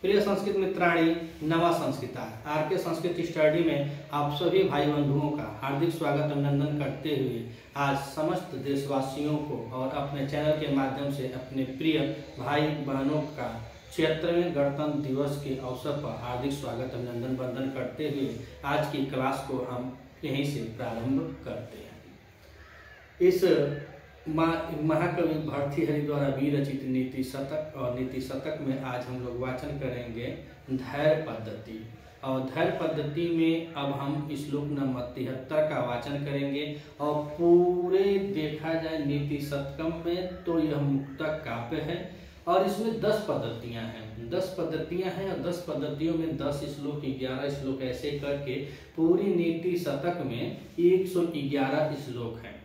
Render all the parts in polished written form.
प्रिय संस्कृत मित्राणी, नवा संस्कृता R K Sanskrit study में आप सभी भाई बंधुओं का हार्दिक स्वागत अभिनंदन करते हुए आज समस्त देशवासियों को और अपने चैनल के माध्यम से अपने प्रिय भाई बहनों का 76वें गणतंत्र दिवस के अवसर पर हार्दिक स्वागत अभिनंदन वंदन करते हुए आज की क्लास को हम यहीं से प्रारंभ करते हैं। इस महाकवि भर्तृहरि द्वारा विरचित नीति शतक और नीति शतक में आज हम लोग वाचन करेंगे धैर्य पद्धति। और धैर्य पद्धति में अब हम श्लोक नंबर 73 का वाचन करेंगे। और पूरे देखा जाए नीति शतकम में तो यह मुक्तक काव्य है और इसमें 10 पद्धतियां हैं। 10 पद्धतियां हैं और 10 पद्धतियों में 10 श्लोक 11 श्लोक ऐसे करके पूरी नीति शतक में 111 श्लोक हैं।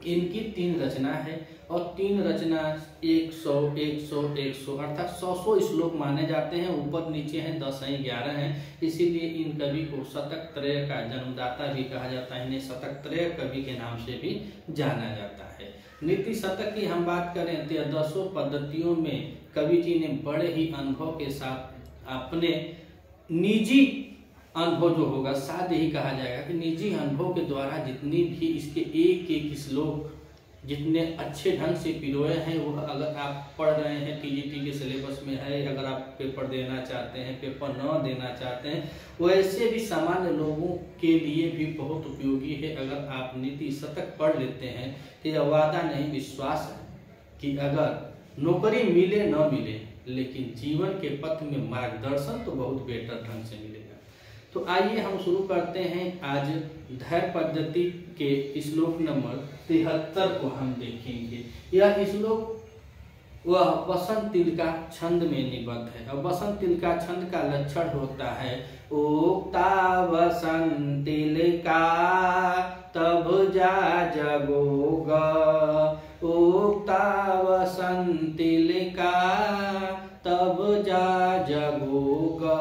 इनकी 3 रचना है और 3 रचना 100 100 100 अर्थात 100 श्लोक माने जाते हैं। ऊपर नीचे हैं 10 हैं 11 हैं, इसीलिए इन कवि को शतक त्रय का जन्मदाता भी कहा जाता है। इन्हें शतक त्रय कवि के नाम से भी जाना जाता है। नीति शतक की हम बात करें तो 10 पद्धतियों में कवि जी ने बड़े ही अनुभव के साथ अपने निजी अनुभव जो होगा, साथ यही कहा जाएगा कि निजी अनुभव के द्वारा जितनी भी इसके एक एक श्लोक जितने अच्छे ढंग से पिरोए हैं, वो अगर आप पढ़ रहे हैं टीजीटी के सिलेबस में है, अगर आप पेपर देना चाहते हैं, पेपर न देना चाहते हैं, वैसे भी सामान्य लोगों के लिए भी बहुत उपयोगी है। अगर आप नीति शतक पढ़ लेते हैं तो यह वादा नहीं विश्वास है कि अगर नौकरी मिले न मिले, लेकिन जीवन के पथ में मार्गदर्शन तो बहुत बेहतर ढंग से मिलेगा। तो आइए हम शुरू करते हैं। आज धैर्य पद्धति के श्लोक नंबर 73 को हम देखेंगे। यह श्लोक वह वसंत तिल का छंद में निबद्ध है और वसंत तिल का छंद का लक्षण होता है उक्ता वसंत तिल का तब जा जगोगा, उक्ता वसंत तिल का तब जा जगोगा।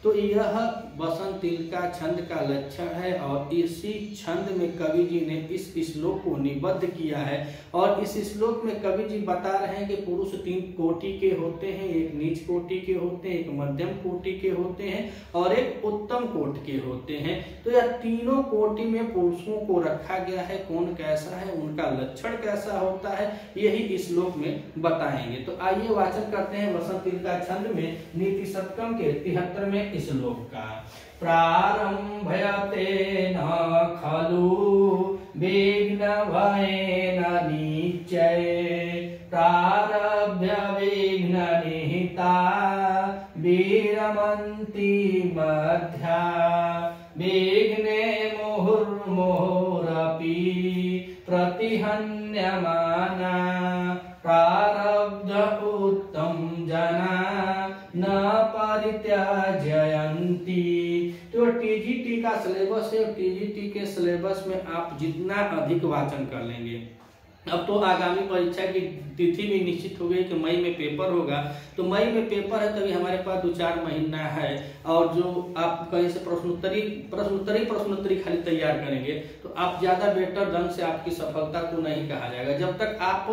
तो यह वसंत तिल का छंद का लक्षण है और इसी छंद में कवि जी ने इस श्लोक को निबद्ध किया है। और इस श्लोक में कवि जी बता रहे हैं कि पुरुष 3 कोटि के होते हैं, एक नीच कोटि के होते हैं, एक मध्यम कोटि के होते हैं और एक उत्तम कोटि के होते हैं। तो यह तीनों कोटि में पुरुषों को रखा गया है। कौन कैसा है, उनका लक्षण कैसा होता है, यही श्लोक में बताएंगे। तो आइए वाचन करते हैं वसंत तिल का छंद में नीति शतकम के 73वें श्लोक का। प्रारंभयते न खलु विघ्न भयेन निश्चय, प्रारभ्य विघ्न निहिता विरमन्ति मध्या, विघ्ने मुहुर्मुहुरपि प्रतिहन्यमाना, प्रारब्ध उत्तम जना न परित्याजयन्ति। तो टीजीटी का सिलेबस है, टीजीटी के सिलेबस में आप जितना अधिक वाचन कर लेंगे। अब तो आगामी परीक्षा की तिथि भी निश्चित हो गई कि मई में पेपर होगा। तो मई में पेपर है, तभी हमारे पास 2-4 महीना है। और जो आप कहीं से प्रश्नोत्तरी खाली तैयार करेंगे तो आप ज्यादा बेहतर ढंग से आपकी सफलता को नहीं कहा जाएगा जब तक आप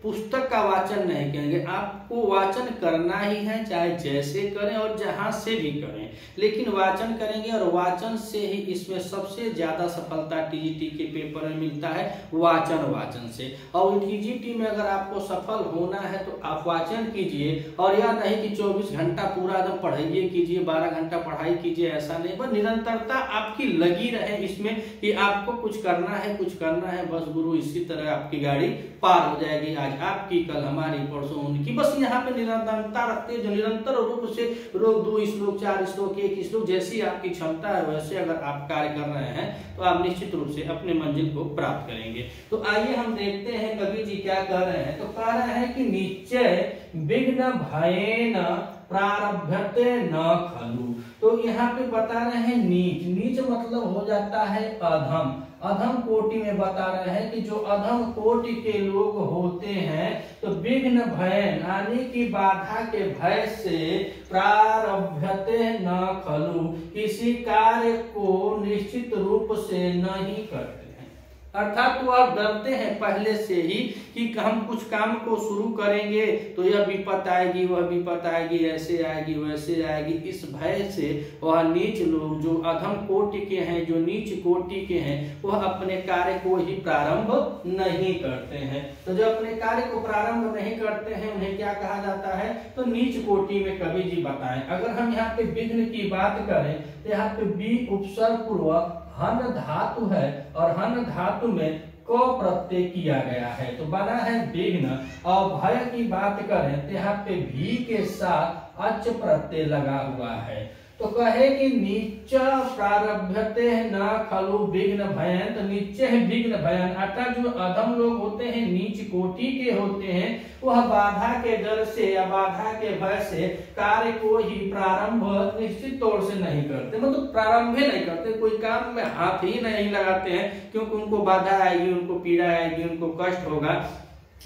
पुस्तक का वाचन नहीं करेंगे। आपको वाचन करना ही है, चाहे जैसे करें और जहां से भी करें, लेकिन वाचन करेंगे। और वाचन से ही इसमें सबसे ज्यादा सफलता टीजीटी के पेपर में मिलता है, वाचन से। और टीजीटी में अगर आपको सफल होना है तो आप वाचन कीजिए। और यह नहीं कि 24 घंटा पूरा एकदम पढ़ाइए कीजिए, 12 घंटा पढ़ाई कीजिए, ऐसा नहीं। बस निरंतरता आपकी लगी रहे इसमें कि आपको कुछ करना है, बस गुरु इसी तरह आपकी गाड़ी पार हो जाएगी। आज आपकी, कल हमारी, परसों उनकी। बस यहाँ पे निरंतरता रखते, जो निरंतर रूप से रोज 2 श्लोक 4 श्लोक 1 श्लोक जैसी आपकी क्षमता है वैसे अगर आप कार्य कर रहे हैं तो आप निश्चित रूप से अपने मंजिल को प्राप्त करेंगे। तो आइए हम देखते हैं कवि जी क्या कह रहे हैं। तो कह रहे हैं कि निश्चय विघ्न भयेन प्रारभ्यते न खलु। तो यहाँ पे बता रहे हैं नीच मतलब हो जाता है अधम। अधम कोटि में बता रहे हैं कि जो अधम कोटि के लोग होते हैं तो विघ्न भय यानी कि बाधा के भय से प्रारभ्यते न खलु, किसी कार्य को निश्चित रूप से नहीं करते हैं। अर्थात वह डरते हैं पहले से ही कि हम कुछ काम को शुरू करेंगे तो यह विपत आएगी, वह विपत आएगी, ऐसे आएगी, वैसे आएगी। इस भय से वह नीच लोग, जो अधम कोटि के हैं, जो नीच कोटि के हैं, वह अपने कार्य को ही प्रारंभ नहीं करते हैं। तो जो अपने कार्य को प्रारंभ नहीं करते हैं उन्हें क्या कहा जाता है? तो नीच कोटि में कवि जी बताएं। अगर हम यहाँ पे विघ्न की बात करें तो यहाँ पे बी उपसर्ग पूर्वक हन धातु है और हन धातु में क प्रत्यय किया गया है तो बना है विघ्न। और भय की बात करें तो यहाँ पे भी के साथ अच प्रत्यय लगा हुआ है। तो कहे कि नीच प्रारभ्यते न खलु विघ्न भयन, तो नीचे है विघ्न भयन, अर्थात जो अधम लोग होते हैं, नीच कोटि के होते हैं, वह बाधा के डर से या बाधा के भय से कार्य को ही प्रारंभ निश्चित तौर से नहीं करते, मतलब प्रारंभ ही नहीं करते, कोई काम में हाथ ही नहीं लगाते हैं, क्योंकि उनको बाधा आएगी, उनको पीड़ा आएगी, उनको कष्ट होगा,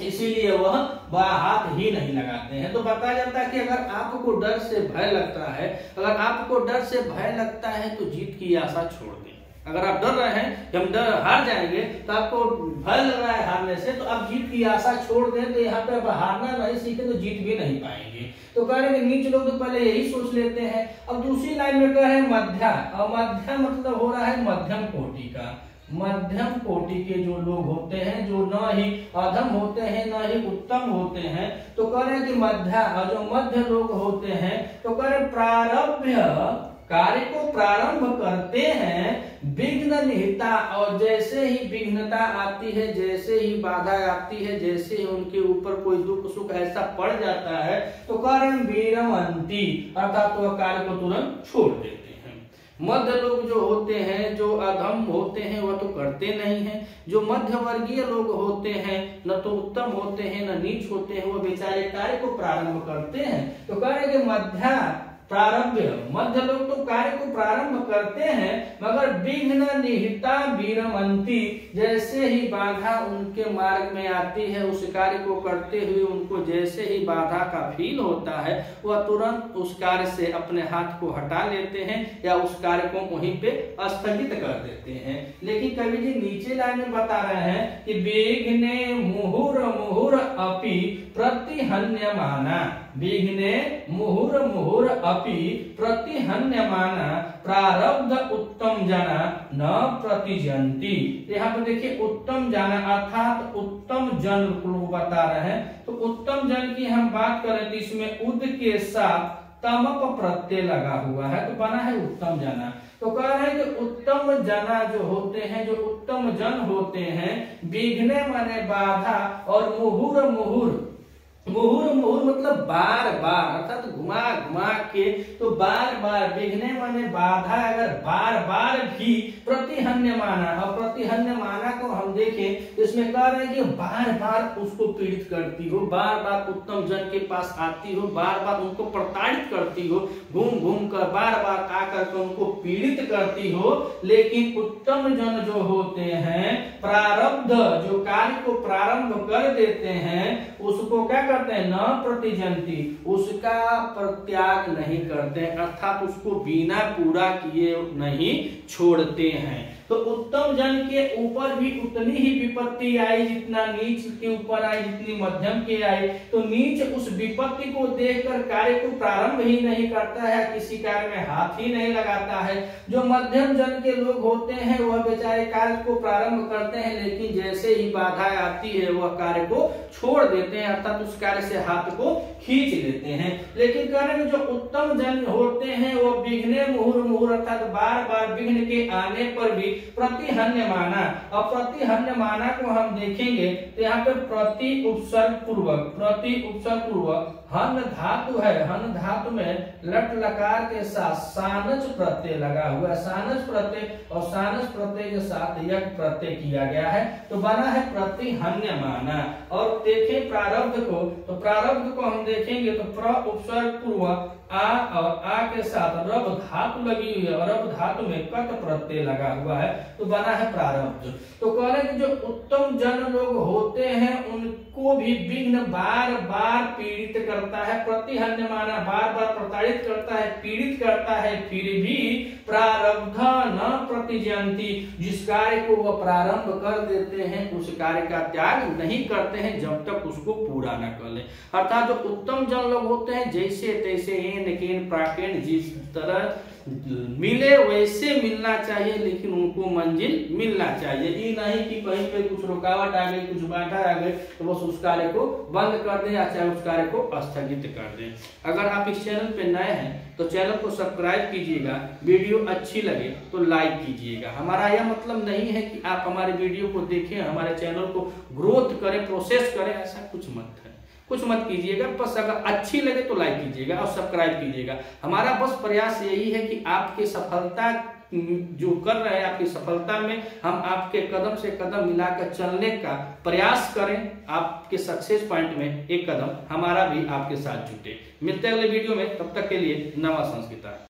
इसीलिए वह हाथ ही नहीं लगाते हैं। तो बताया जाता है कि अगर आपको डर से भय लगता है, अगर आपको डर से भय लगता है तो जीत की आशा छोड़ दें। अगर आप डर रहे हैं कि हम डर हार जाएंगे, तो आपको भय लग रहा है हारने से, तो आप जीत की आशा छोड़ दें, तो यहाँ पे हारना नहीं सीखे तो जीत भी नहीं पाएंगे। तो कह रहे हैं नीच लोग तो पहले यही सोच लेते हैं। अब दूसरी लाइन में कह रहे हैं मध्या, और मध्या मतलब हो रहा है मध्यम कोटि का। मध्यम कोटि के जो लोग होते हैं, जो न ही अधम होते हैं न ही उत्तम होते हैं, तो कह रहे हैं कि मध्य, और जो मध्य लोग होते हैं तो कह रहे प्रारब्ध कार्य को प्रारंभ करते हैं विघ्न निहिता, और जैसे ही विघ्नता आती है, जैसे ही बाधा आती है, जैसे ही उनके ऊपर कोई दुख सुख ऐसा पड़ जाता है तो कारण वीरमंती, अर्थात वह कार्य को तुरंत छोड़ देते हैं। मध्य लोग जो होते हैं, जो अधम होते हैं, वह तो करते नहीं हैं। जो मध्य वर्गीय लोग होते हैं, न तो उत्तम होते हैं न नीच होते हैं, वह बेचारे कार्य को प्रारंभ करते हैं। तो कह रहे कि मध्य प्रारंभ, मध्य लोग तो कार्य को प्रारंभ करते हैं, मगर विघ्न निहिता वीरमंती, जैसे ही बाधा उनके मार्ग में आती है, उस कार्य को करते हुए उनको जैसे ही बाधा का फील होता है, वह तुरंत उस कार्य से अपने हाथ को हटा लेते हैं या उस कार्य को वहीं पे स्थगित कर देते हैं। लेकिन कवि जी नीचे लाइन में बता रहे हैं कि विघ्ने मुहुर मुहुर अपि प्रतिहन्यमाना, विघ्ने मुहुर मुहुर अपि प्रतिहन्यमाना प्रारब्ध उत्तम जना न प्रतिजंती। यहाँ पर देखिए उत्तम जना अर्थात उत्तम जन को बता रहे हैं। तो उत्तम जन की हम बात करें तो इसमें उद के साथ तमप प्रत्यय लगा हुआ है, तो बना है उत्तम जना। तो कह रहे हैं कि उत्तम जना जो होते हैं, जो उत्तम जन होते हैं, विघ्ने माने बाधा, और मुहुर मुहुर, मुहुर मुहुर मतलब बार बार, अर्थात घुमा घुमा के, तो बार बार, विघ्ने माने बाधा, अगर बार बार भी प्रतिहन्यमाना, और प्रतिहन्यमाना को हम देखें इसमें कह रहे हैं कि बार बार उसको पीड़ित करती हो, बार बार उत्तम जन के पास आती हो, बार बार उनको प्रताड़ित करती हो, घूम घूम कर बार बार आकर के उनको पीड़ित करती हो। लेकिन उत्तम जन जो होते हैं, प्रारब्ध जो कार्य को प्रारंभ कर देते हैं, उसको क्या करते हैं? न प्रतिजंती, उसका परित्याग नहीं करते, अर्थात उसको बिना पूरा किए नहीं छोड़ते हैं। तो उत्तम जन के ऊपर भी उतनी ही विपत्ति आई जितना नीच के ऊपर आई, जितनी मध्यम के आई। तो नीच उस विपत्ति को देखकर कार्य को प्रारंभ ही नहीं करता है, किसी कार्य में हाथ ही नहीं लगाता है। जो मध्यम जन के लोग होते हैं वह बेचारे कार्य को प्रारंभ करते हैं, लेकिन जैसे ही बाधा आती है वह कार्य को छोड़ देते हैं, अर्थात उस कार्य से हाथ को खींच लेते हैं। लेकिन कार्य में जो उत्तम जन होते हैं वह विघ्ने मुहुर मुहुर, अर्थात बार बार विघ्न के आने पर भी प्रतिहन्यमाना, और प्रतिहन्यमाना को हम देखेंगे तो यहाँ पे प्रति उपसर्ग पूर्वक हन धातु है, हन धातु में लट लकार के साथ सानच प्रत्यय लगा हुआ है, सानच प्रत्यय, और सानच प्रत्यय के साथ यक प्रत्यय किया गया है, तो बना है प्रतिहन्यमाना। और देखें प्रारब्ध को, तो प्रारब्ध को हम देखेंगे तो प्र उपसर्ग पूर्वक आ, और आ के साथ रब धातु लगी हुई है, और रब धातु में कट प्रत्यय लगा हुआ है, तो बना है प्रारब्ध। तो कह रहे हैं जो उत्तम जन लोग होते हैं उनको भी विघ्न बार बार पीड़ित कर करता है, प्रतिहन्य माना बार बार प्रताड़ित करता है, पीड़ित करता है, फिर भी प्रारब्ध न प्रतिजयंती, जिस कार्य को वह प्रारंभ कर देते हैं उस कार्य का त्याग नहीं करते हैं जब तक उसको पूरा न कर ले। अर्थात जो उत्तम जन लोग होते हैं, जैसे तैसे एन केन प्राकेन जिस तरह मिले वैसे मिलना चाहिए, लेकिन उनको मंजिल मिलना चाहिए। ये नहीं कि कहीं पे कुछ रुकावट आ गई, कुछ बाधा आ गई तो बस उस कार्य को बंद कर दें या चाहे उस कार्य को स्थगित कर दें। अगर आप इस चैनल पे नए हैं तो चैनल को सब्सक्राइब कीजिएगा, वीडियो अच्छी लगे तो लाइक कीजिएगा। हमारा यह मतलब नहीं है कि आप हमारे वीडियो को देखें, हमारे चैनल को ग्रोथ करें, प्रोसेस करें, ऐसा कुछ मत कीजिएगा। बस अगर अच्छी लगे तो लाइक कीजिएगा और सब्सक्राइब कीजिएगा। हमारा बस प्रयास यही है कि आपकी सफलता जो कर रहे हैं, आपकी सफलता में हम आपके कदम से कदम मिलाकर चलने का प्रयास करें। आपके सक्सेस पॉइंट में एक कदम हमारा भी आपके साथ जुटे। मिलते हैं अगले वीडियो में, तब तक के लिए नवा संस्कृता।